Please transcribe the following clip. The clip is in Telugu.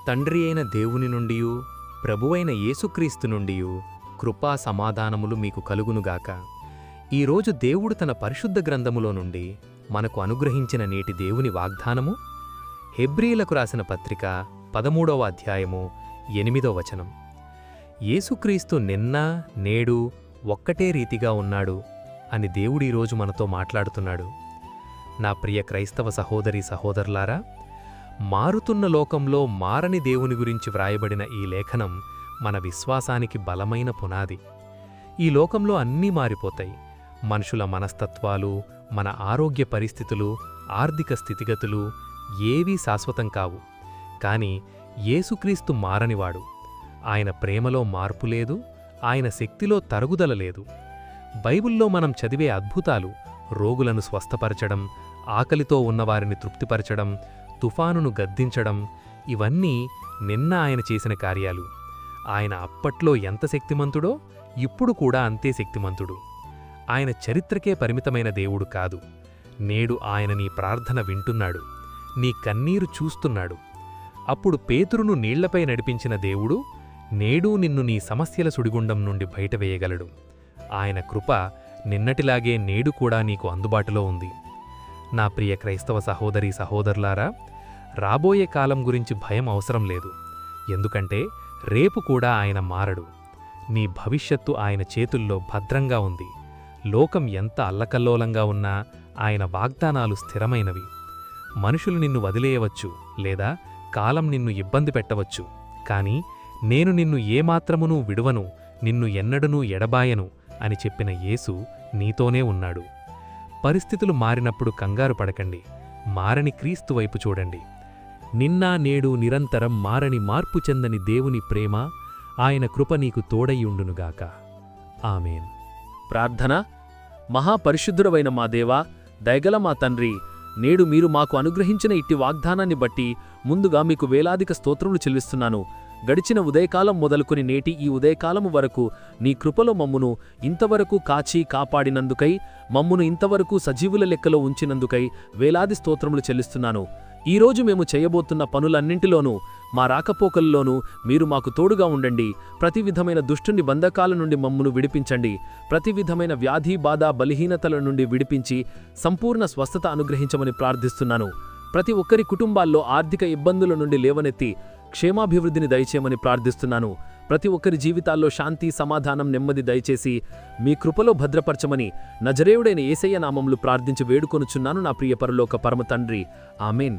తండ్రి అయిన దేవుని నుండియు ప్రభువైన యేసుక్రీస్తు నుండియు కృపా సమాధానములు మీకు కలుగునుగాక. ఈరోజు దేవుడు తన పరిశుద్ధ గ్రంథములో నుండి మనకు అనుగ్రహించిన నేటి దేవుని వాగ్దానము హెబ్రీలకు రాసిన పత్రిక 13వ అధ్యాయము 8వ వచనం. యేసుక్రీస్తు నిన్న నేడు ఒక్కటే రీతిగా ఉన్నాడు అని దేవుడీరోజు మనతో మాట్లాడుతున్నాడు. నా ప్రియ క్రైస్తవ సహోదరీ సహోదరులారా, మారుతున్న లోకంలో మారని దేవుని గురించి వ్రాయబడిన ఈ లేఖనం మన విశ్వాసానికి బలమైన పునాది. ఈ లోకంలో అన్నీ మారిపోతాయి. మనుషుల మనస్తత్వాలు, మన ఆరోగ్య పరిస్థితులు, ఆర్థిక స్థితిగతులు ఏవీ శాశ్వతం కావు. కాని యేసుక్రీస్తు మారనివాడు. ఆయన ప్రేమలో మార్పు లేదు, ఆయన శక్తిలో తరుగుదల లేదు. బైబిల్లో మనం చదివే అద్భుతాలు, రోగులను స్వస్థపరచడం, ఆకలితో ఉన్నవారిని తృప్తిపరచడం, తుఫానును గద్దించడం, ఇవన్నీ నిన్న ఆయన చేసిన కార్యాలు. ఆయన అప్పట్లో ఎంత శక్తిమంతుడో ఇప్పుడు కూడా అంతే శక్తిమంతుడు. ఆయన చరిత్రకే పరిమితమైన దేవుడు కాదు. నేడు ఆయన నీ ప్రార్థన వింటున్నాడు, నీ కన్నీరు చూస్తున్నాడు. అప్పుడు పేతురును నీళ్లపై నడిపించిన దేవుడు నేడూ నిన్ను నీ సమస్యల సుడిగుండం నుండి బయటవేయగలడు. ఆయన కృప నిన్నటిలాగే నేడు కూడా నీకు అందుబాటులో ఉంది. నా ప్రియ క్రైస్తవ సహోదరీ సహోదరులారా, రాబోయే కాలం గురించి భయం అవసరం లేదు. ఎందుకంటే రేపు కూడా ఆయన మారడు. నీ భవిష్యత్తు ఆయన చేతుల్లో భద్రంగా ఉంది. లోకం ఎంత అల్లకల్లోలంగా ఉన్నా ఆయన వాగ్దానాలు స్థిరమైనవి. మనుషులు నిన్ను వదిలేయవచ్చు, లేదా కాలం నిన్ను ఇబ్బంది పెట్టవచ్చు. కాని నేను నిన్ను ఏమాత్రమునూ విడువను, నిన్ను ఎన్నడనూ ఎడబాయను అని చెప్పిన యేసు నీతోనే ఉన్నాడు. పరిస్థితులు మారినప్పుడు కంగారు పడకండి. మారని క్రీస్తు వైపు చూడండి. నిన్న నేడు నిరంతరం మారని మార్పు చెందని దేవుని ప్రేమ, ఆయన కృప నీకు తోడైయుండునుగాక. ఆమేన్. ప్రార్థన. మహాపరిశుద్ధుడవైన మా దేవా, దయగల మా తండ్రి, నేడు మీరు మాకు అనుగ్రహించిన ఇట్టి వాగ్దానాన్ని బట్టి ముందుగా మీకు వేలాదిక స్తోత్రములు చెల్లిస్తున్నాను. గడిచిన ఉదయకాలం మొదలుకొని నేటి ఈ ఉదయకాలము వరకు నీ కృపలో మమ్మును ఇంతవరకు కాచి కాపాడినందుకై, మమ్మును ఇంతవరకు సజీవుల లెక్కలో ఉంచినందుకై వేలాది స్తోత్రములు చెల్లిస్తున్నాను. ఈరోజు మేము చేయబోతున్న పనులన్నింటిలోనూ, మా రాకపోకల్లోనూ మీరు మాకు తోడుగా ఉండండి. ప్రతి విధమైన దుష్టుని బంధకాల నుండి మమ్మును విడిపించండి. ప్రతి విధమైన వ్యాధి, బాధ, బలహీనతల నుండి విడిపించి సంపూర్ణ స్వస్థత అనుగ్రహించమని ప్రార్థిస్తున్నాను. ప్రతి ఒక్కరి కుటుంబాల్లో ఆర్థిక ఇబ్బందుల నుండి లేవనెత్తి క్షేమాభివృద్ధిని దయచేయమని ప్రార్థిస్తున్నాను. ప్రతి ఒక్కరి జీవితాల్లో శాంతి, సమాధానం, నెమ్మది దయచేసి మీ కృపలో భద్రపరచమని నజరేయుడైన యేసయ్య నామములు ప్రార్థించి వేడుకొనుచున్నాను నా ప్రియ పరలోక పరమ తండ్రి. ఆమేన్.